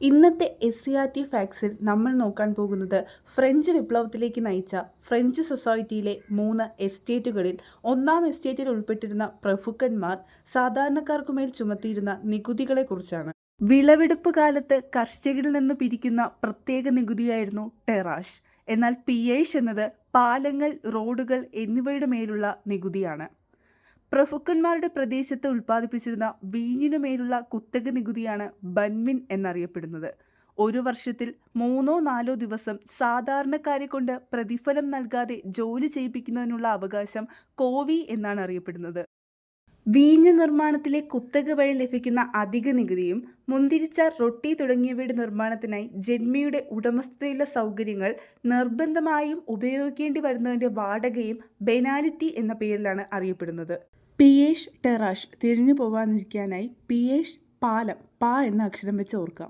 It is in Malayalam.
ഇന്നത്തെ SCRT ഫാക്സിൽ നമ്മൾ നോക്കാൻ പോകുന്നത് ഫ്രഞ്ച് വിപ്ലവത്തിലേക്ക് നയിച്ച ഫ്രഞ്ച് സൊസൈറ്റിയിലെ 3 എസ്റ്റേറ്റുകളിൽ ഒന്നാം എസ്റ്റേറ്റിൽ ഉൾപ്പെട്ടിരുന്ന പ്രഭുക്കന്മാർ സാധാരണക്കാർക്കുമേൽ ചുമത്തിയിരുന്ന നികുതികളെക്കുറിച്ചാണ്. വിളവെടുപ്പ് കാലത്ത് കർഷകരിൽ നിന്ന് പിരിക്കുന്ന പ്രത്യേക നികുതിയായിരുന്നു ടെറാഷ്. എന്നാൽ പിയേഷ് എന്നത് പാലങ്ങൾ, റോഡുകൾ എന്നിവയുടെ മേലുള്ള നികുതിയാണ്. പ്രഭുക്കന്മാരുടെ പ്രദേശത്ത് ഉൽപ്പാദിപ്പിച്ചിരുന്ന വീഞ്ഞിനുമേലുള്ള കുത്തക നികുതിയാണ് ബൻവിൻ എന്നറിയപ്പെടുന്നത്. ഒരു വർഷത്തിൽ 3-4 ദിവസം സാധാരണക്കാരെ കൊണ്ട് പ്രതിഫലം നൽകാതെ ജോലി ചെയ്യിപ്പിക്കുന്നതിനുള്ള അവകാശം കോവി എന്നാണ് അറിയപ്പെടുന്നത്. വീഞ്ഞ് നിർമ്മാണത്തിലെ കുത്തക വഴി ലഭിക്കുന്ന അധിക നികുതിയും, മുന്തിരിച്ചാർ, റൊട്ടി തുടങ്ങിയവയുടെ നിർമ്മാണത്തിനായി ജന്മിയുടെ ഉടമസ്ഥതയിലുള്ള സൗകര്യങ്ങൾ നിർബന്ധമായും ഉപയോഗിക്കേണ്ടി വരുന്നതിൻ്റെ വാടകയും ബെനാലിറ്റി എന്ന പേരിലാണ് അറിയപ്പെടുന്നത്. പിയേഷ് ടെറാഷ് തിരിഞ്ഞു പോവാതിരിക്കാനായി പിയേഷ് പാലം, പ എന്ന അക്ഷരം വെച്ച് ഓർക്കാം.